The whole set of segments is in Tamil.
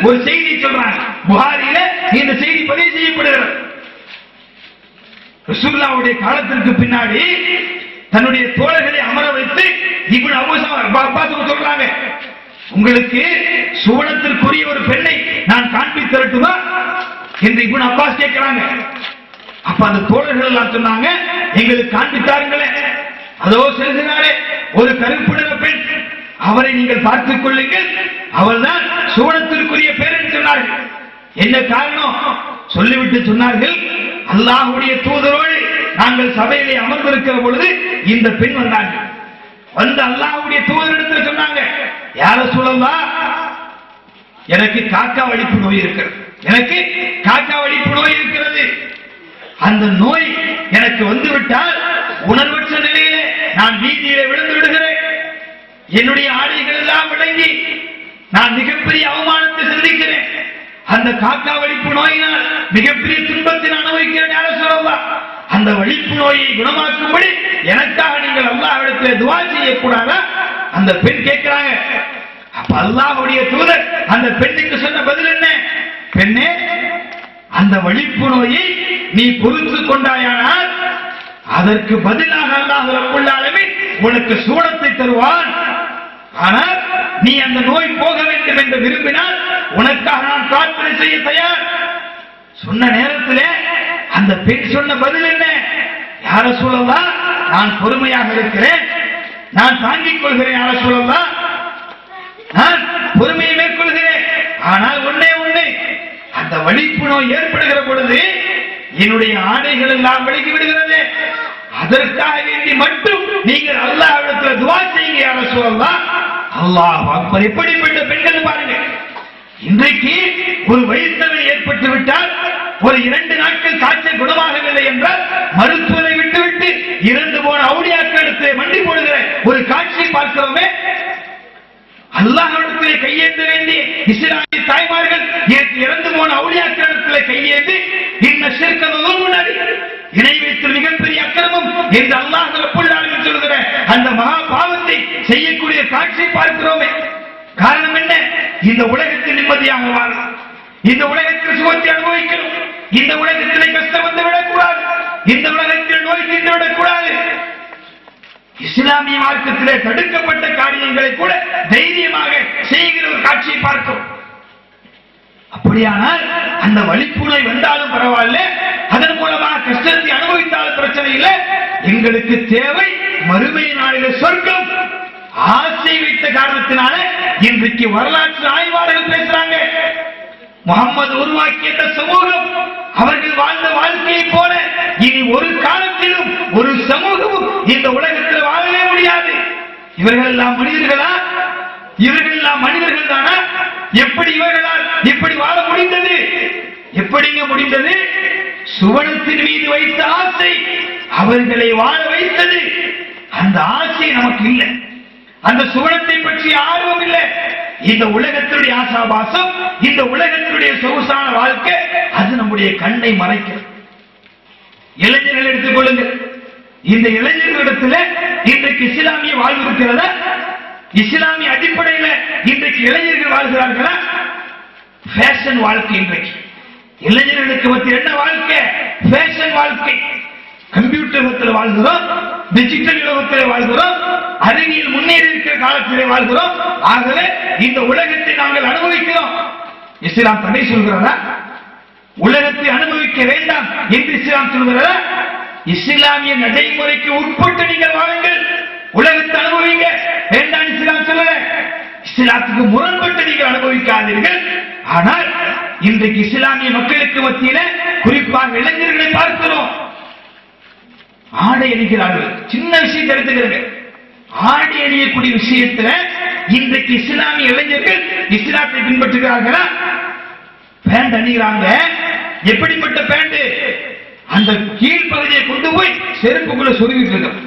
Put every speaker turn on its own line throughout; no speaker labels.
ஒரு செய்தி சொல்றாங்க. புகாரியில இந்த செய்தி பதிவு செய்யப்படுகிறது. ரசூலுல்லாஹ்வுடைய காலத்திற்கு பின்னாடி தன்னுடைய தோழர்களை அமர வைத்து இப்னு அப்பாஸ் சொல்றாங்க, உங்களுக்கு சுவனத்திற்குரிய ஒரு பெண்ணை நான் காண்பித்து தரட்டுமா என்று இப்னு அப்பாஸ் கேட்கிறாங்க. அப்ப அந்த தோழர்கள் எல்லாம் சொன்னாங்க, எங்களுக்கு காண்பித்தாருங்களே, அதோ செல்கிறாரே ஒரு கருப்பு நிற பெண், அவரை நீங்கள் பார்த்துக் கொள்ளுங்கள், அவர்தான் சுவனத்திற்குரிய பெண் என்று சொன்னார்கள். என்ன காரணம் சொல்லிவிட்டு சொன்னார்கள், அல்லாஹ்வுடைய தூதரோடு நாங்கள் சபையிலே அமர்ந்திருக்கிற பொழுது இந்த பெண் வந்தார்கள். வந்து அல்லாஹ்வுடைய தூதரிடத்தில் சொன்னாங்க, யா ரசூலல்லாஹ், எனக்கு காக்கா வலிப்பு நோய் இருக்கிறது, எனக்கு காக்கா வலிப்பு நோய் இருக்கிறது. அந்த நோய் எனக்கு வந்துவிட்டால் உணர்வற்ற நிலையிலே நான் வீதியிலே விழுந்து விடுகிறேன். என்னுடைய ஆடைகள் எல்லாம் விளங்கி நான் மிகப்பெரிய அவமானத்தை சந்திக்கிறேன். அந்த காக்கா வலிப்பு நோயினால் மிகப்பெரிய துன்பத்தை நான் அனுபவிக்கிறேன். யார சொல்லலாம், அந்த வலிப்பு நோயை குணமாக்கும்படி எனக்காக நீங்கள் அல்லாஹ்விடத்தில் துஆ செய்யக்கூடாதா? அந்த பெண் கேட்கிறாங்க. அப்ப அல்லாஹ்வுடைய தூதர் அந்த பெண்ணுக்கு சொன்ன பதில் என்ன? பெண்ணே, அந்த வலிப்பு நோயை நீ பொறுத்து கொண்டாயானால் அதற்கு பதிலாக அல்லாஹ் ரப்பல் ஆலமீன் உனக்கு சூனத்தை தருவான். ஆனால் நீ அந்த நோய் போக வேண்டும் என்று விரும்பினால் உனக்காக நான் பிரார்த்தனை செய்ய தயார். சொன்ன நேரத்தில் அந்த பெண் சொன்ன பதில் என்ன? யா ரசூலல்லாஹ், நான் பொறுமையாக இருக்கிறேன், நான் தாங்கிக் கொள்கிறேன். யா ரசூலல்லாஹ், நான் பொறுமையை மேற்கொள்கிறேன். ஆனால் ஒன்னே ஒண்ணு, அந்த வலிப்பு நோய் ஏற்படுகிற பொழுது என்னுடைய ஆடைகள் எல்லாம் விலகி விடுகிறது. அதற்காக வேண்டி மட்டும் நீங்கள் அல்லாஹ்விடத்தில் துஆ செய்யுங்க. யா ரசூலல்லாஹ். அல்லாஹ் அக்பர். எப்படிப்பட்ட பெண்கள் பாருங்க. இன்றைக்கு ஒரு வயிற்றுவலி ஏற்பட்டு விட்டால், ஒரு 2 நாட்கள் காய்ச்சல் குணமாகவில்லை என்றால் மருத்துவரை விட்டுவிட்டு இறந்து போன அவுலியாக்களிடத்திலே மண்டி போடுகிற ஒரு காட்சியை பார்க்கிறோமே. அல்லாஹ்விடத்திலே கையேற்ற வேண்டிய இஸ்லாமிய தாய்மார்கள் இறந்து போன அவுலியாக்களிடத்திலே கையேந்தி இன்ன ஷிர்கல் முன்னாடி இணை வைத்தல் மிகப்பெரிய அக்கிரமம் என்று அல்லாஹ் ரப்பல் ஆலமீன் சொல்கிற அந்த மகா பாவத்தை செய்யக்கூடிய காட்சியை பார்க்கிறோமே. காரணம் என்ன? இந்த உலகத்தில் நிம்மதியாக வாழணும், இந்த உலகத்தில் சுகத்தை அனுபவிக்கணும், இந்த உலகத்திலே கஷ்டம் வந்து விடக்கூடாது, இந்த உலகத்தில் நோய் தீர்ந்து விடக்கூடாது. இஸ்லாமிய மார்க்கத்திலே தடுக்கப்பட்ட காரியங்களை கூட தைரியமாக செய்கிற ஒரு காட்சியை பார்க்கிறோம். அப்படியானால் அந்த வலிப்பு நோய் வந்தாலும் பரவாயில்ல, அதன் மூலமாக கஷ்டத்தை அனுபவித்தாலும் பிரச்சனை இல்லை. எங்களுக்கு தேவை மறுமை நாளிலே சொர்க்கம். ஆசை வைத்த காரணத்தினால இன்றைக்கு வரலாற்று ஆய்வாளர்கள் பேசுறாங்க, முகம்மது உருவாக்கிய சமூகம் அவர்கள் வாழ்ந்த வாழ்க்கையை போல இனி ஒரு காலத்திலும் ஒரு சமூகமும் இந்த உலகத்தில் வாழவே முடியாது. இவர்கள் எல்லாம் மனிதர்களா? இவர்கள் எல்லாம் மனிதர்கள் தானா? எப்படி இவர்களால் இப்படி வாழ முடிந்தது? எப்படிங்க முடிந்தது? சுவனத்தின் மீது வைத்த ஆசை அவர்களை வாழ வைத்தது. அந்த ஆசை நமக்கு இல்லை, அந்த சுவனத்தை பற்றி ஆர்வம் இல்லை. இந்த உலகத்தினுடைய ஆசாபாசம், இந்த உலகத்தினுடைய சொகுசான வாழ்க்கை, அது நம்முடைய கண்ணை மறைக்கிறது. இளைஞர்கள் எடுத்துக் கொள்ளுங்கள். இந்த இளைஞர்களிடத்தில் இன்றைக்கு இஸ்லாமிய வாழ்வு இருக்கிறதா? இஸ்லாமிய அடிப்படையில் இன்றைக்கு இளைஞர்கள் வாழ்கிறார்களா? ஃபேஷன் வாழ்க்கை. இன்றைக்கு இளைஞர்களுக்கு மத்திய என்ன வாழ்க்கை? ஃபேஷன் வாழ்க்கை. கம்ப்யூட்டர் யுகத்தில் வாழ்கிறோம், டிஜிட்டல் யுகத்தில் வாழ்கிறோம், அறிவியல் முன்னேறி இருக்கிற காலத்திலே வாழ்கிறோம். ஆகவே இந்த உலகத்தை நாங்கள் அனுபவிக்கிறோம். இஸ்லாம் தடை சொல்கிறதா? உலகத்தை அனுபவிக்க வேண்டாம் என்று இஸ்லாம் சொல்கிறதா? இஸ்லாமிய நடைமுறைக்கு உட்பட்டு நீங்கள் வாழுங்கள், உலகத்தை அனுபவிங்க வேண்டாம் இஸ்லாம் சொல்லல. இஸ்லாத்துக்கு முரண்பட்டு நீங்கள் அனுபவிக்காதீர்கள். ஆனால் இன்றைக்கு இஸ்லாமிய மக்களுக்கு மத்தியில குறிப்பாக இளைஞர்களை பார்க்கிறோம், ஆடை அணிகிறார்கள். சின்ன விஷயத்தை எடுத்துக்கிறார்கள். ஆடை அணியக்கூடிய விஷயத்துல இன்றைக்கு இஸ்லாமிய இளைஞர்கள் இஸ்லாத்தை பின்பற்றுகிறார்களா? பேண்ட் அணிகிறாங்க. எப்படிப்பட்ட பேண்ட்? அந்த கீழ்ப்பகுதியை கொண்டு போய் செருப்புக்குள்ள சொருகிட்டு இருக்கிறோம்.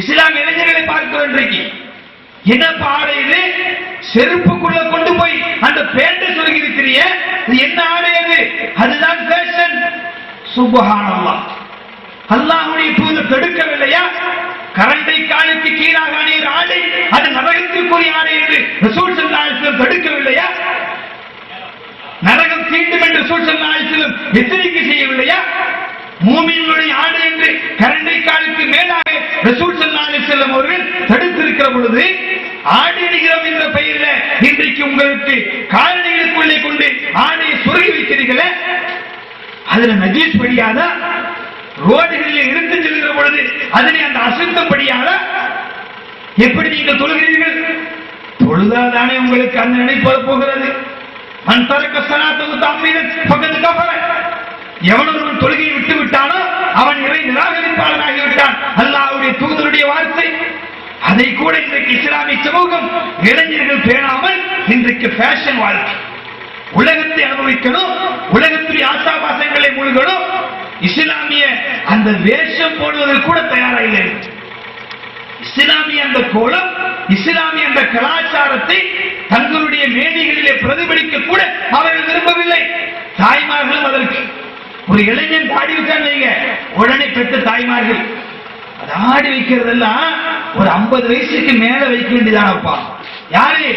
இஸ்லாமிய இளைஞர்களை பார்க்கிறோம். இன்றைக்கு என்னப்பா ஆடை இது? செருப்புக்குள்ள கொண்டு போய் அந்த பேண்ட் சொருகி இருக்கிறீங்க, என்ன ஆடை அது? அதுதான் ஃபேஷன். சுப்ஹானல்லாஹ். அல்லாஹ்வுடைய தூதர் தடுக்கவில்லையா? கரண்டை காலுக்கு கீழாக அணிகிற ஆடை அது நரகத்திற்குரிய ஆடை என்று ரசூல் ஸல்லல்லாஹு அலைஹி வஸல்லம் தடுக்கவில்லையா? ரசூல் ஸல்லல்லாஹு அலைஹி வஸல்லம் எச்சரிக்கை செய்யவில்லையா? மூமின்களுடைய ஆடு என்று கரண்டை காலுக்கு மேலாக ரசூல் ஸல்லல்லாஹு அலைஹி வஸல்லம் அவர்கள் தடுத்திருக்கிற பொழுது ஆடு என்கிறோம் என்ற பெயரில் இன்றைக்கு உங்களுக்கு காலணிகளுக்குள்ளே கொண்டு ஆடையை சொருகி வைக்கிறீர்களே, அதுல நஜீஸ் படியாதா? ரோடுகளில் எடுத்து செல்கிற பொழுது அதனை அந்த அசுத்தம் படியாதா? எப்படி நீங்கள் தொழுகிறீர்கள்? தொழுதாதானே உங்களுக்கு அந்த நினைப்பு வரப்போகிறது. மன் தரக்க ஸலாத்தஹு தஅமீதன் ஃபகத் கஃபர. எவனொருவன் தொழுகையை விட்டு விட்டானோ அவன் இறை நிராகரிப்பாளனாகிவிட்டான். அல்லாஹ்வுடைய தூதருடைய வார்த்தை. அதை கூட இன்றைக்கு இஸ்லாமிய சமூகம் இளைஞர்கள் பேணாமல் இன்றைக்கு ஃபேஷன் வாழ்க்கை, உலகத்தை அனுபவிக்கணும், உலகத்துடைய ஆசாபாசங்களை மூழ்கணும், இஸ்லாமிய அந்த வேஷம் போடுவதற்கு கூட தயாராக இல்லை. இஸ்லாமிய அந்த கோலம், இஸ்லாமிய அந்த கலாச்சாரத்தை தங்களுடைய மேடைகளிலே பிரதிபலிக்க கூட அவர்கள் விரும்பவில்லை. தாய்மார்களும் அதற்கு ஒரு இளைஞன் தாடி வச்சாங்க, உடனே பெற்ற தாய்மார்கள் தாடி வைக்கிறதெல்லாம் ஒரு 50 வயசுக்கு மேல வைக்க வேண்டியதானப்பா. யாரு?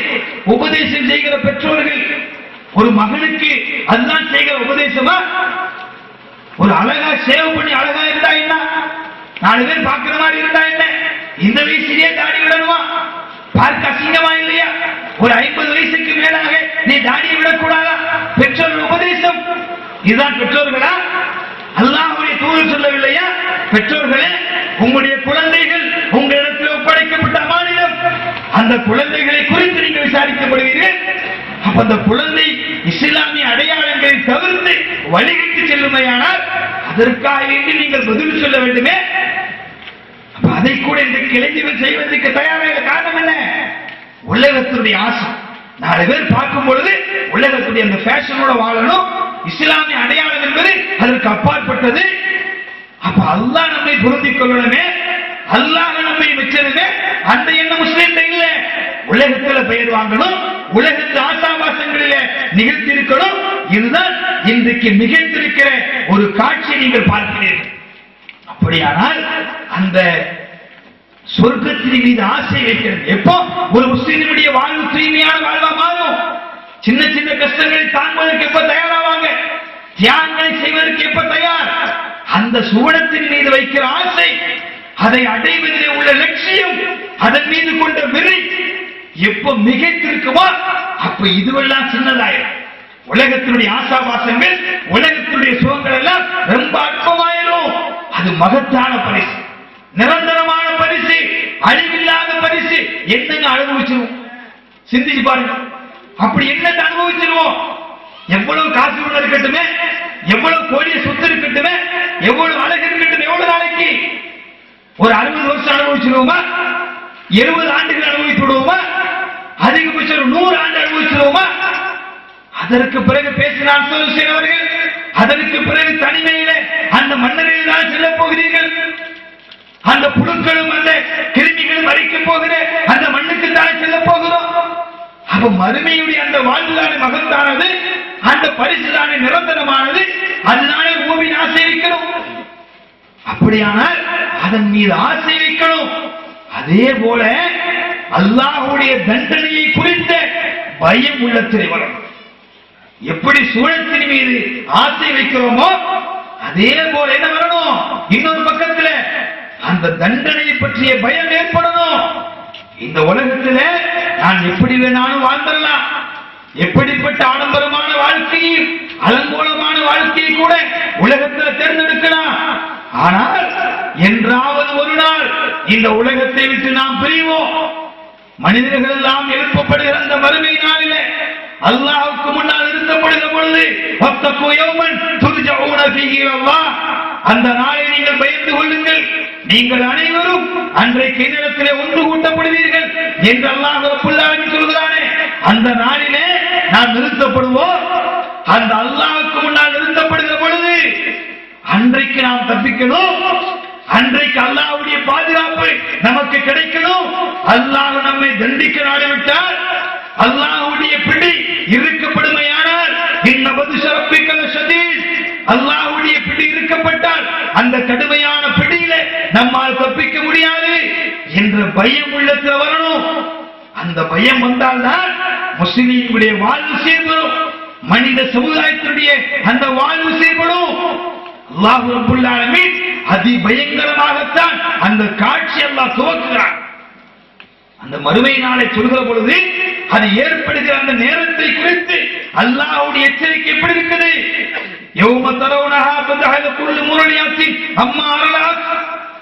உபதேசம் செய்கிற பெற்றோர்கள். ஒரு மகனுக்கு அதுதான் செய்கிற உபதேசமா? ஒரு அழகா சேவ் பண்ணி அழகா இருந்தா என்ன, 4 பேர் பார்க்கிற மாதிரி இருந்தா என்ன, இந்த வயசுலயே தாடி விடணுமா? பார்க்க அசிங்கமா இல்லையா? ஒரு 50 வயசுக்கு மேலாக நீ தாடியை விடக்கூடாதா? பெற்றோர்கள் உபதேசம். இதுதான் பெற்றோர்களா? அல்லாஹ்வுடைய தூதர் சொல்லவில்லையா? பெற்றோர்களே, உங்களுடைய குழந்தைகள் உங்களிடத்தில் ஒப்படைக்கப்பட்ட அமானிதம். அந்த குழந்தைகளை குறித்து நீங்கள் விசாரிக்கப்படுவீர்கள். அப்ப அந்த குழந்தை இஸ்லாமிய அடையாளங்களை தவிர்த்து வழிகிட்டு செல்லுமையானால் அதற்காக நீங்கள் பதில் சொல்ல வேண்டுமே. அதை கூட இன்றைக்கு இளைஞர்கள் செய்வதற்கு தயாராக காரணம் என்ன? உலகத்தினுடைய ஆசை. 4 பேர் பார்க்கும் பொழுது உலகத்துடைய அந்த ஃபேஷனோட வாழணும். இஸ்லாமிய அடையாளம் என்பது அதற்கு அப்பாற்பட்டது. அப்ப அல்லாஹ் நம்மை பொருந்திக் கொள்ளணுமே, அல்லாஹ் நம்மை மெச்சணுமே, அந்த எண்ணம் முஸ்லிம் இல்ல. உலகத்துல பெயர் வாங்கணும், உலகத்து ஆசாபாசங்களிலே நிகழ்த்தி இருக்கணும். இதுதான் இன்றைக்கு நிகழ்த்திருக்கிற ஒரு காட்சியை நீங்கள் பார்க்கிறீர்கள். அப்படியானால் அந்த சொர்க்கத்தின் மீது ஆசை வைக்கிறது எப்போ ஒரு முஸ்லிமுடைய வாழ்வு தூய்மையான வாழ்வா மாறும்? சின்ன சின்ன கஷ்டங்களை தாங்குவதற்கு எப்ப தயாராவாங்க? தியாகங்களை செய்வதற்கு எப்ப தயார்? அந்த சுவனத்தின் மீது வைக்கிற ஆசை, அதை அடைவதிலே உள்ள லட்சியம், அதன் மீது கொண்ட வெறி எப்ப மிகைத்திருக்குமோ அப்ப இதுவெல்லாம் சின்னதாயிரும். உலகத்தினுடைய ஆசாபாசங்கள், உலகத்தினுடைய சுகங்கள் எல்லாம் ரொம்ப அற்பமாயிரும். அது மகத்தான பரிசு, நிரந்தரமான பரிசு, அழிவில்லாத பரிசு. என்னங்க அனுபவிச்சிருவோம்? சிந்திச்சு பாருங்க. அப்படி என்னத்தை அனுபவிச்சிருவோம்? எவ்வளவு காசு உள்ள இருக்கட்டுமே, எவ்வளவு கோடிய சொத்து இருக்கட்டுமே, எவ்வளவு அழகு இருக்கட்டும், எவ்வளவு நாளைக்கு? ஒரு 60 வருஷம் அனுபவிச்சிருவோமா? 70 ஆண்டுகள் அனுபவித்து விடுவோமா? அதிகபட்சம் 100 ஆண்டு அனுபவிச்சிருவோமா? அதற்கு பிறகு பேசினான் செய்தவர்கள், அதற்கு பிறகு தனிமையில அந்த மன்னரையில் தான் செல்ல போகிறீர்கள். அந்த புழுக்களும் அந்த கிருமிகளும் அழிக்க போகிற அந்த மண்ணுக்கு தானே செல்ல போகிறோம். அப்ப மறுமையுடைய அந்த வாழ்வுதானே மகத்தானது, அந்த பரிசுதானே நிரந்தரமானது, அதுதானே பூமியின் ஆசை வைக்கணும். அப்படியானால் அதன் மீது ஆசை வைக்கணும். அதே போல அல்லாஹ்வுடைய தண்டனையை குறித்த பயம் உள்ளத்தில் வரும். எப்படி சூழத்தின் மீது ஆசை வைக்கிறோமோ அதே போல என்ன வரணும்? இன்னொரு பக்கத்தில் அந்த தண்டனை பற்றிய பயம் ஏற்படணும். இந்த உலகத்தில் நான் எப்படி வேணாலும் வாழ்ந்துடலாம், எப்படிப்பட்ட ஆடம்பரமான வாழ்க்கையை, அலங்கோலமான வாழ்க்கையை கூட உலகத்தில் தேர்ந்தெடுக்கலாம். ஆனால் என்றாவது ஒரு நாள் இந்த உலகத்தை விட்டு நாம் பிரிவோம். மனிதர்கள் எல்லாம் எழுப்பப்படுகிற அந்த மறுமை நாளிலே அல்லாஹ்வுக்கு முன்னால் நிறுத்தப்படுகிற பொழுது வத்தகு யௌமன் துர்ஜஊன ஃபீஹி இலல்லாஹ், அந்த நாளை நீங்கள் பயந்து கொள்ளுங்கள், நீங்கள் அனைவரும் அன்றைக்கு என்னிடத்திலே ஒன்று கூட்டப்படுவீர்கள் என்று அல்லாஹ் ரப்பல் ஆலமீன் சொல்கிறானே. அந்த நாளிலே நாம் நிறுத்தப்படுவோம். அந்த அல்லாஹ்வுக்கு முன்னால் நிறுத்தப்படுகிற பொழுது அன்றைக்கு நாம் தப்பிக்கணும். அன்றைக்கு அல்லாஹ்வுடைய பாதுகாப்பு நமக்கு கிடைக்கணும். அல்லாஹ் நம்மை தண்டிக்க நாடிவிட்டால், அல்லாஹ்வுடைய பிடி இருக்கப்படுமையானால், இன்னபது ஷரப்பிக்கல ஷதீத், அல்லாஹ்வுடைய பிடி இருக்கப்பட்டால் அந்த கடுமையான பிடியில நம்மால் தப்பிக்க முடியாது என்ற பயம் உள்ளத்தில் வரணும். அந்த பயம் வந்தால்தான் முஸ்லிமுடைய வாழ்வு சீர்வரும். மனித சமுதாயத்தினுடைய அந்த வாழ்வு செயல்படும். அல்லாஹ் ரப்பல் ஆலமீன் அதி பயங்கரமாகத்தான் அந்த காட்சி அல்லாஹ் துவக்குகிறான். அந்த மறுமை நாளை சொல்கிற பொழுது அது ஏற்படுகிற அந்த நேரத்தை குறித்து அல்லாஹ்வுடைய எச்சரிக்கை எப்படி இருக்குது? யௌம தரவுனஹா ஃபதஹல குல்லு முர்லியாத்தின் அம்மா அரலாத்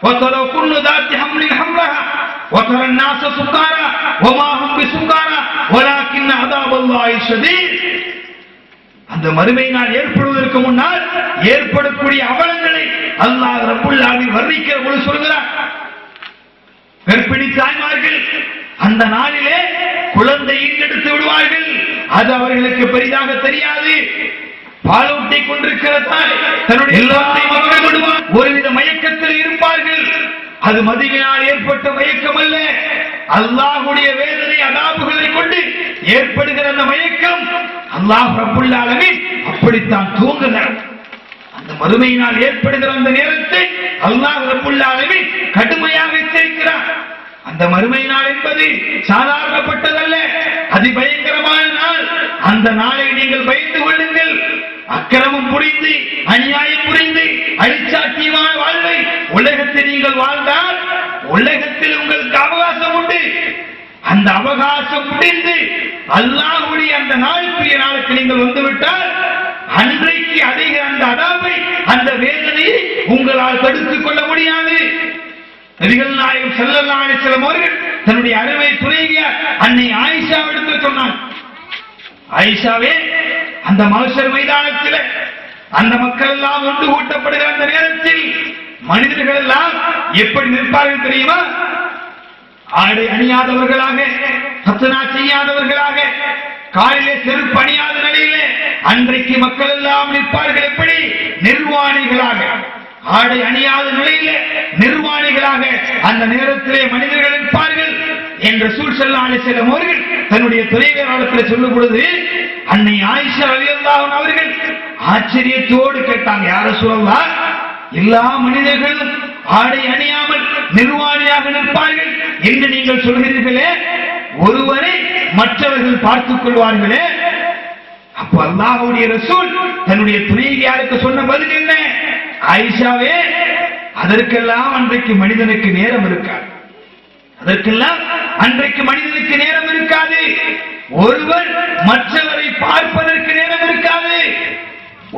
வதரவு குல்லு தாத்தி ஹம்லின் ஹம்லஹா வதர الناس சுகாரா வமா ஹும் பிசுகாரா வலாக்கின் அஸாபல்லாஹி ஷதீத். அந்த மறுமை நாள் ஏற்படுவதற்கு முன்னால் ஏற்படக்கூடிய அவலங்களை அல்லாஹ் ரப்பல் ஆலமீன் வர்ணிக்கிற பொழுது சொல்கிறார். கர்ப்பிணி தாய்மார்கள் அந்த நாளிலே குழந்தை ஈன்றெடுத்து விடுவார்கள். அது அவர்களுக்கு பெரிதாக தெரியாது. பாலூட்டி கொண்டிருக்கிற தாய் தன்னுடைய எல்லாத்தையும் விடுவார். ஒருவித மயக்கத்தில் இருப்பார்கள். அது மதுவினால் ஏற்பட்ட மயக்கம் அல்ல, அல்லாஹ்வுடைய வேதனை அதாபுகளை கொண்டு ஏற்படுகிற அந்த மயக்கம். அல்லாஹ் ரப்பல் ஆலமீன் அப்படித்தான் தூங்குகிறார். அந்த மறுமையினால் ஏற்படுகிற அந்த நேரத்தை அல்லாஹ் ரப்பல் ஆலமீன் கடுமையாக எச்சரிக்கிறார். அந்த மறுமை நாள் என்பது சாதாரணப்பட்டதல்ல, அதிபயங்கரமான நாள். அந்த நாளை நீங்கள் பயந்து கொள்ளுங்கள். அக்கிரமம் புரிந்து அநியாயம் புரிந்து அழிச்சாட்டியமான வாழ்வை உலகத்தில் நீங்கள் வாழ்ந்தால் உலகத்தில் உங்களுக்கு அவகாசம் உண்டு. அந்த அவகாசம் முடிந்து அல்லாஹ்வுடைய அந்த நாளுக்குரிய நாளுக்கு நீங்கள் வந்துவிட்டால் அன்றைக்கு அதிக அந்த அதாபை அந்த வேதனையை உங்களால் தடுத்துக் கொள்ள முடியாது. நபிகள் நாயகம் ஸல்லல்லாஹு அலைஹி வஸல்லம் அவர்கள் தன்னுடைய அருமை துணைவியார் அன்னை ஆயிஷாவிடத்து சொன்னார், ஆயிஷாவே, அந்த மஹ்ஷர் மைதானத்தில் அந்த மக்கள் எல்லாம் ஒன்று கூட்டப்படுகிற அந்த நேரத்தில் மனிதர்கள் எல்லாம் எப்படி நிற்பார்கள் தெரியுமா? ஆடை அணியாதவர்களாக, சத்னா செய்யாதவர்களாக, காலிலே செருப்பு அணியாத நிலையிலே அன்றைக்கு மக்கள் எல்லாம் நிற்பார்கள். எப்படி? நிர்வாணிகளாக, ஆடை அணியாத நிலையிலே நிர்வாணிகளாக அந்த நேரத்திலே மனிதர்கள் இருப்பார்கள் என்று ரசூல் ஸல்லல்லாஹு அலைஹி வஸல்லம் அவர்கள் தன்னுடைய துணைவியாரிடத்தில் சொல்லும் பொழுது அன்னை ஆயிஷா ரலியல்லாஹு அன்ஹா அவர்கள் ஆச்சரியத்தோடு கேட்டாங்க, யார் ரசூலல்லாஹ், எல்லா மனிதர்களும் ஆடை அணியாமல் நிர்வாணியாக நிற்பார்கள் என்று நீங்கள் சொல்கிறீர்களே, ஒருவரை மற்றவர்கள் பார்த்துக் கொள்வார்களே? அப்ப அல்லாஹ்வுடைய ரசூல் தன்னுடைய துணைவியாருக்கு சொன்ன பதில் என்ன? ஆயிஷாவே, அதற்கெல்லாம் அன்றைக்கு மனிதனுக்கு நேரம் இருக்காது. அதற்கெல்லாம் அன்றைக்கு மனிதனுக்கு நேரம் இருக்காது. ஒருவர் மற்றவரை பார்ப்பதற்கு நேரம் இருக்காது.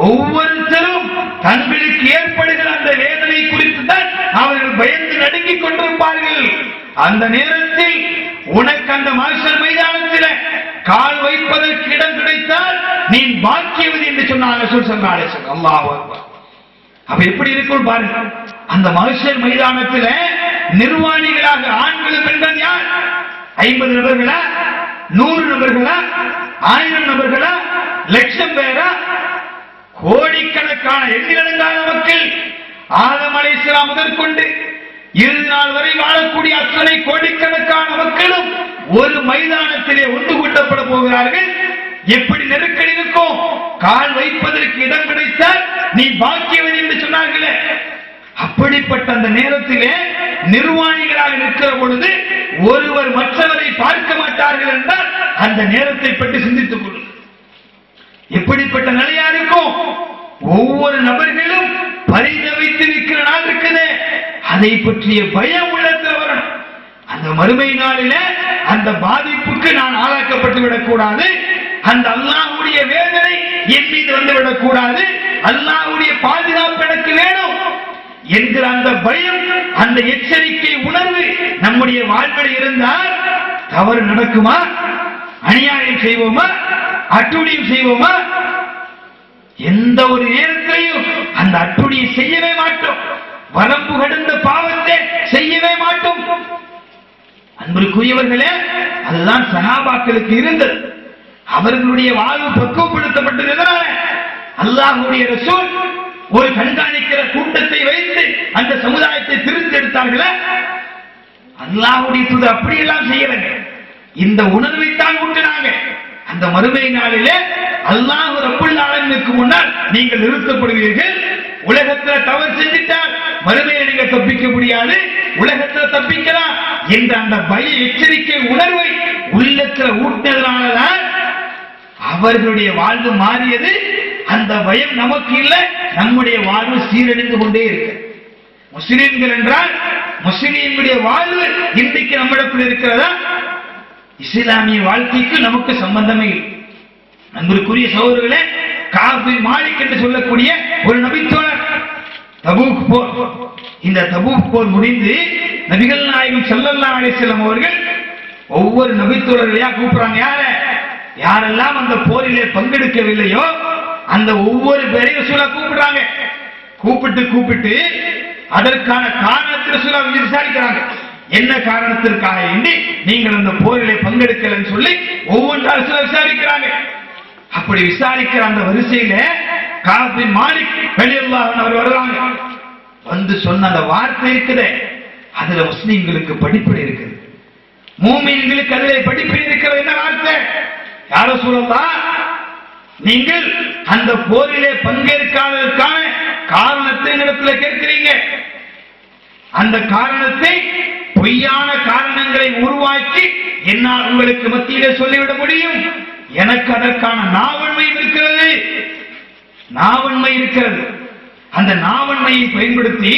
ஒவ்வொருத்தரும் தங்களுக்கு ஏற்படுகிற அந்த வேதனை குறித்து தான் அவர்கள் பயந்து நடுங்கிக் கொண்டிருப்பார்கள். அந்த நேரத்தில் உனக்கு அந்த மஹ்ஷர் மைதானத்தில் கால் வைப்பதற்கு இடம் கிடைத்தால் நீ பாக்கியவதி என்று சொன்னார் ரசூல் ஸல்லல்லாஹு அலைஹி வஸல்லம். அல்லாஹ் அக்பர். அப்ப எப்படி இருக்கும் பாருங்க. அந்த மஹ்ஷர் மைதானத்தில் நிர்வாணிகளாக ஆண்கள் பெண்கள் யார்? 50 நபர்களா, 100 நபர்களா, 1000 நபர்களா, லட்சம் பேரா, கோடிக்கணக்கான எண்ணிலடங்கான மக்கள். ஆதம் அலைஹிஸ்ஸலாம் முதற்கொண்டு இறுதி நாள் வரை வாழக்கூடிய அத்தனை கோடிக்கணக்கான மக்களும் ஒரு மைதானத்திலே ஒன்று கூட்டப்பட போகிறார்கள். எப்படி நெருக்கடி இருக்கும்? கால் வைப்பதற்கு இடம் கிடைத்தால் நீ பாக்கியவதி என்று சொன்னார்களே, அப்படிப்பட்ட அந்த நேரத்திலே நிர்வாணிகளாக நிற்கிற பொழுது ஒருவர் மற்றவரை பார்க்க மாட்டார்கள் என்றால் அந்த நேரத்தை பற்றி சிந்தித்துக் கொள்ளுங்கள். எப்படிப்பட்ட நிலையா இருக்கும்? ஒவ்வொரு நபர்களும் பரிதவித்து நிற்கிற நாள் இருக்குது. அதை பற்றிய பயம் உள்ளத்தில் வரணும். அந்த மறுமை நாளில அந்த பாதிப்புக்கு நான் ஆளாக்கப்பட்டு விடக்கூடாது. அந்த அல்லாஹ்வுடைய வேதனை என் மீது வந்துவிடக் கூடாது. அல்லாஹ்வுடைய பாதுகாப்பு எனக்கு வேணும் என்கிற அந்த பயம், அந்த எச்சரிக்கை உணர்வு நம்முடைய வாழ்வில் இருந்தால் தவறு நடக்குமா? அநியாயம் செய்வோமா? அட்டுழியம் செய்வோமா? எந்த ஒரு நேரத்திலையும் அந்த அட்டுழியை செய்யவே மாட்டோம். வரம்பு கடந்த பாவத்தை செய்யவே மாட்டோம். அன்பிற்குரியவர்களே, அதுதான் சஹாபாக்களுக்கு இருந்தது. அவர்களுடைய வாழ்வு பக்குவப்படுத்தப்பட்டதனால அல்லாஹ்வுடைய ரசூல் ஒரு கண்காணிக்கிற கூட்டத்தை வைத்து அந்த சமுதாயத்தை திருத்தி எடுத்தார்களே. அல்லாஹ்வுடைய தூதர் அப்படியெல்லாம் செய்யறாங்க. இந்த உணர்வைத்தான் ஊட்டினாங்க. அந்த மறுமை நாளிலே அல்லாஹ் ரப்பல் ஆலமீனுக்கு முன்னால் நீங்கள் நிறுத்தப்படுவீர்கள். உலகத்தில் தவறு செஞ்சிட்டால் மறுமையை நீங்க தப்பிக்க முடியாது, உலகத்தில் தப்பிக்கலாம் என்ற அந்த பய எச்சரிக்கை உணர்வை உள்ளத்தில் ஊட்டினதனாலதான் அவர்களுடைய வாழ்வு மாறியது. அந்த பயம் நமக்கு இல்லை. நம்முடைய வாழ்வு சீரழிந்து கொண்டே இருக்கு. முஸ்லிம்கள் என்றால் முஸ்லிம்களுடைய வாழ்வு இன்றைக்கு நம்மிடத்தில் இருக்கிறதா? இஸ்லாமிய வாழ்க்கைக்கு நமக்கு சம்பந்தமே இல்லை. அன்பிற்குரிய சகோதரர்களே, கஅப் பின் மாலிக் என்று சொல்லக்கூடிய ஒரு நபித்தோழர், தபூக் போர், இந்த தபூக் போர் முடிந்து நபிகள் நாயகம் ஸல்லல்லாஹு அலைஹி வஸல்லம் அவர்கள் ஒவ்வொரு நபித்தோழர்களையா கூப்பிடுறாங்க. யாரெல்லாம் அந்த போரிலே பங்கெடுக்கவில்லையோ அந்த ஒவ்வொரு பேரையும் ரசூலா கூப்பிடுறாங்க. கூப்பிட்டு அதற்கான காரணத்தை ரசூலா விசாரிக்கிறாங்க. என்ன காரணத்திற்காக நீங்கள் அந்த போரிலே பங்கெடுக்கலன்னு சொல்லி ஒவ்வொன்றாக விசாரிக்கிறாங்க. அப்படி விசாரிக்கிற அந்த வரிசையில கஅப் பின் மாலிக் ரலியல்லாஹு அன்ஹு அவர் வர்றாங்க. வந்து சொன்ன அந்த வார்த்தை இருக்குது, அதுல முஸ்லிம்களுக்கு படிப்பினை இருக்குது, மூமின்களுக்கு அதிலே படிப்பினை இருக்கிறது. என்ன வார்த்தை? யா ரசூலல்லாஹ், நீங்கள் அந்த போரிலே பங்கேற்காததற்கான காரணத்தை இடத்துல கேட்கிறீங்க. அந்த காரணத்தை பொய்யான காரணங்களை உருவாக்கி என்னால் உங்களுக்கு மத்தியிலே சொல்லிவிட முடியும். எனக்கு அதற்கான நாவன்மை இருக்கிறது. அந்த நாவன்மையை பயன்படுத்தி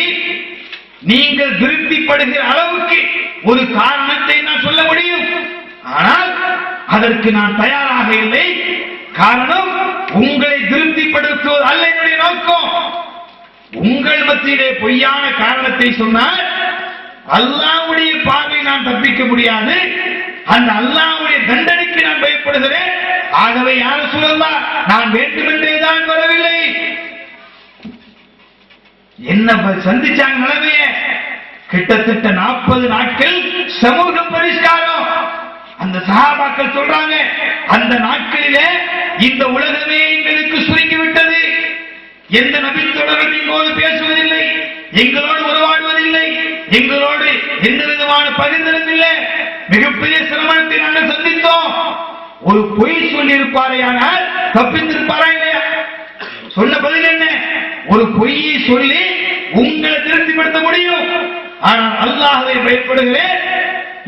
நீங்கள் திருப்திப்படுகிற அளவுக்கு ஒரு காரணத்தை நான் சொல்ல முடியும். ஆனால் அதற்கு நான் தயாராக இல்லை. காரணம், உங்களை திருப்திப்படுத்துவது அல்ல என்னுடைய நோக்கம். உங்கள் மத்தியிலே பொய்யான காரணத்தை சொன்னால் அல்லாஹ்வுடைய பார்வை நான் தப்பிக்க முடியாது. அந்த அல்லாஹ்வுடைய தண்டனைக்கு நான் பயப்படுகிறேன். ஆகவே யா ரசூலல்லாஹ், நான் வேண்டுமென்றே தான் வரவில்லை. என்ன சந்திச்சாங்க நிலைமைய? கிட்டத்தட்ட 40 நாட்கள் சமூக பரிஷ்காரம். அந்த சஹாபாக்கள் சொல்றாங்க, அந்த நாட்களிலே இந்த உலகமே எங்களுக்கு சுருங்கிவிட்டது. எந்த நபித்தோழரும் எங்களோடு பேசுவதில்லை, எங்களோடு உறவாடுவதில்லை, எங்களோடு எந்த விதமான பகிர்ந்தலும் இல்லை. மிகப்பெரிய சிரமத்தை நாங்கள் சந்தித்தோம். ஒரு பொய் சொல்லி இருப்பாரையானால் தப்பித்திருப்பாரா இல்லையா? சொன்ன பதில் என்ன? ஒரு பொய்யை சொல்லி உங்களை திருப்திப்படுத்த முடியும். ஆனால் அல்லாஹ்வை பயப்படுகிறேன்,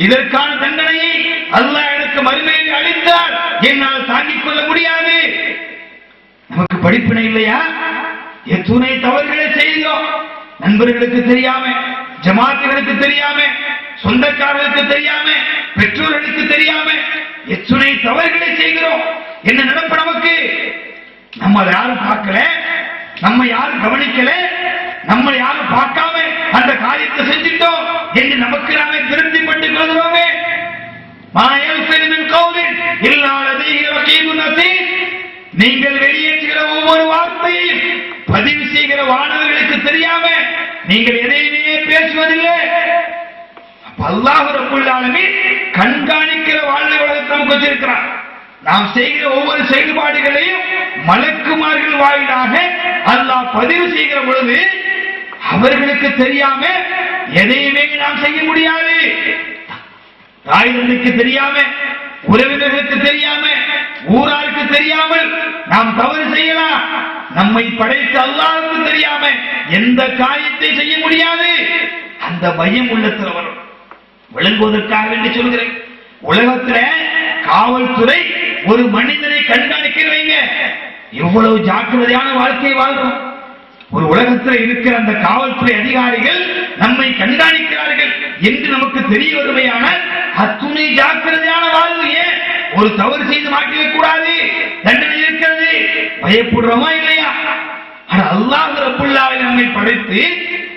இதற்கான தண்டனையை அல்லாஹ் எனக்கு மறுமையில் அளித்தார், என்னால் தாங்கிக் கொள்ள முடியாது. நமக்கு படிப்பினை இல்லையா? எத்துணை தவறுகளை செய்தோம். நண்பர்களுக்கு தெரியாம, ஜமாத்துகளுக்கு தெரியாம, சொந்தக்காரர்களுக்கு தெரியாம, பெற்றோர்களுக்கு தெரியாம எத்துணை தவறுகளை செய்கிறோம். என்ன நடப்பு நமக்கு? நம்ம யாரும் பார்க்கல, நம்ம யாரும் கவனிக்கல, நம்ம யாரும் பார்க்காம அந்த காரியத்தை செஞ்சிட்டோம் என்று நமக்கு நாமே திருப்திப்பட்டுக் கொள்கிறோமே. நீங்கள் வெளியேற்றுகிற ஒவ்வொரு வார்த்தையும் பதிவு செய்கிற வானவர்களுக்கு தெரியாம நீங்கள் எதையுமே பேசுவதில்லை. அல்லாஹ் ரப்பல் ஆலமீன் கண்காணிக்கிற வாழ்வை உலகத்தை நமக்கு வச்சிருக்கிறார். நாம் செய்கிற ஒவ்வொரு செயல்பாடுகளையும் மலக்குமார்கள் வாயிலாக அல்லாஹ் பதிவு செய்கிற பொழுது அவர்களுக்கு தெரியாம எதையுமே நாம் செய்ய முடியாது. தாய் தந்தைக்கு தெரியாம, உறவினர்களுக்கு தெரியாம, ஊராருக்கு தெரியாமல் நாம் தவறு செய்யலாம். நம்மை படைத்த அல்லாஹ்வுக்கு தெரியாம எந்த காரியத்தை செய்ய முடியாது. அந்த பயம் உள்ளத்தில் வரும். விளங்குவதற்காக வேண்டி சொல்கிறேன், உலகத்தில் காவல்துறை ஒரு மனிதனை கண்காணிக்கிறவங்க எவ்வளவு ஜாக்கிரதையான வாழ்க்கை வாழ்றோம். ஒரு உலகத்தில் இருக்கிற அந்த காவல்துறை அதிகாரிகள் நம்மை கண்காணிக்கிறார்கள் என்று நமக்கு தெரிய வருமையானால் அத்துணை ஜாக்கிரதையான வாழ்வு. ஏன்? ஒரு தவறு செய்து மாட்டிக்க கூடாது, தண்டனை இருக்கிறது. பயப்படுறோமா இல்லையா? அல்லாஹ் ரப்பல் ஆலமீன் நம்மை படைத்து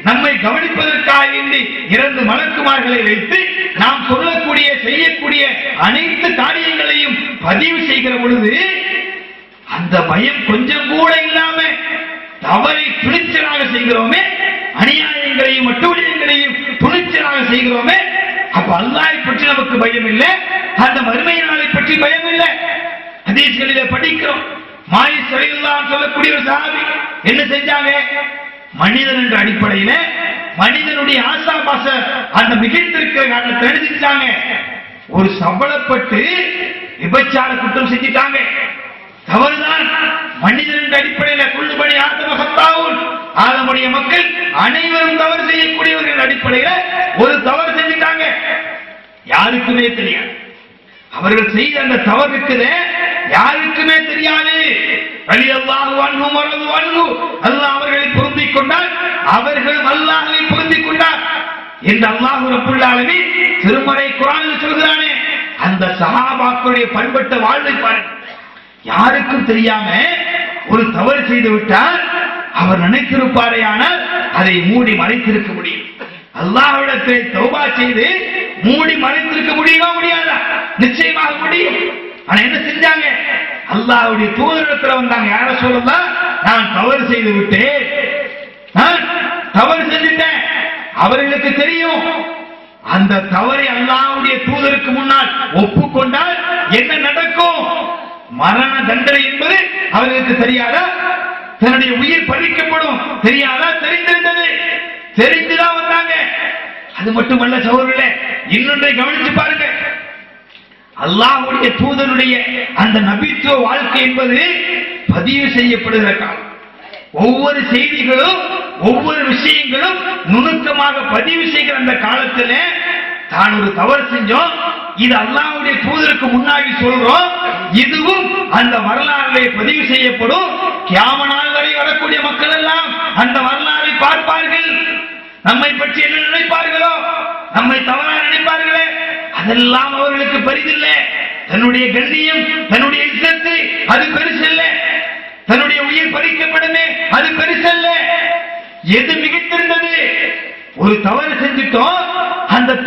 நம்மை கவனிப்பதற்காக வேண்டி 2 மலக்குமார்களை வைத்து நாம் சொல்லக்கூடிய செய்யக்கூடிய அனைத்து காரியங்களையும் பதிவு செய்கிற பொழுது அந்த பயம் கொஞ்சம் கூட இல்லாம தவறை துணிச்சலாக செய்கிறோமே, அநியாயங்களையும் அட்டூழியங்களையும் துணிச்சலாக செய்கிறோமே. அப்ப அல்லாஹ்வை பற்றி நமக்கு பயம் இல்லை, அந்த மறுமை நாளை பற்றி பயம் இல்லை. ஹதீஸ்களிலே படிக்கிறோம், மாயிஸ் ரலியல்லாஹு சொல்லக்கூடிய ஒரு சஹாபி என்ன செஞ்சாங்க? மனிதன் என்ற அடிப்படையில மனிதனுடைய ஆசாபாச அந்த மிகைத்திருக்கிற காரணத்தை எடுத்துட்டாங்க. ஒரு சபலப்பட்டு விபச்சார குற்றம் செஞ்சிட்டாங்க. தவறுதான். மனிதன் என்ற அடிப்படையில் குள்ளுபடி ஆத்தமகத்தாவும் ஆதமுடைய மக்கள் அனைவரும் தவறு செய்யக்கூடியவர்கள் அடிப்படையில் ஒரு தவறு செஞ்சிட்டாங்க. யாருக்குமே தெரியாது. அவர்கள் செய்த அந்த தவறுக்கு யாருக்குமே தெரியாது. ரலியல்லாஹு அன்ஹு வரது அன்ஹு, அல்லாஹ் அவர்களை பொருந்திக் கொண்டார், அவர்களும் அல்லாஹ்வை பொருந்திக் கொண்டார் என்று அல்லாஹ் ரப்பல் ஆலமீன் திருமறை குர்ஆனில் சொல்கிறானே. அந்த சஹாபாக்களுடைய பண்பட்ட வாழ்வை பாருங்கள். யாருக்கும் தெரியாம ஒரு தவறு செய்து விட்டால் அவர் நினைத்திருப்பாரேயானால் அதை மூடி மறைத்திருக்க முடியும். அல்லாஹ்விடத்தை தௌபா செய்து மூடி மறைத்திருக்க முடியுமா? முடியாதா? நிச்சயமாக முடியும். ஆனா என்ன செஞ்சாங்க? அல்லாஹ்வுடைய தூதரிடத்துல வந்தாங்க. யார சொல்லலாம், நான் தவறு செய்து விட்டேன், நான் தவறு செஞ்சுட்டேன். அவர்களுக்கு தெரியும் அந்த தவறை அல்லாஹ்வுடைய தூதருக்கு முன்னால் ஒப்புக்கொண்டால் என்ன நடக்கும்? மரண தண்டனை என்பது அவர்களுக்கு தெரியாதா? தன்னுடைய உயிர் பறிக்கப்படும் தெரியாதா? தெரிந்திருந்தது. தெரிந்துதான் வந்தாங்க. அது மட்டுமல்ல சகோதரர்களே, இன்னொன்றை கவனித்து பாருங்க. அல்லாஹ்வுடைய தூதருடைய அந்த நபித்துவ வாழ்க்கை என்பது பதிவு செய்யப்படுகிற காலம். ஒவ்வொரு செய்திகளும் ஒவ்வொரு விஷயங்களும் நுணுக்கமாக பதிவு செய்கிற அந்த காலத்தில் தான் ஒரு தவறு செஞ்சோம், இது அல்லாஹ்வுடைய தூதருக்கு முன்னாடி சொல்றோம், இதுவும் அந்த வரலாறுகளை பதிவு செய்யப்படும். கியாம நாள் வரை வரக்கூடிய மக்கள் எல்லாம் அந்த வரலாறை பார்ப்பார்கள். நம்மை பற்றி என்ன நினைப்பார்களோ, நம்மை தவறாக நினைப்பார்களே, அதெல்லாம் அவர்களுக்கு பெரிதில்லை. தன்னுடைய கண்ணியம், தன்னுடைய இஸ்ஸத்து அது பெருசல்ல. தன்னுடைய உயிர் பறிக்கப்படுமே அது பெருசல்ல. எது மிகைத்திருந்தது? ஒரு தவறு செஞ்சிட்டோம்,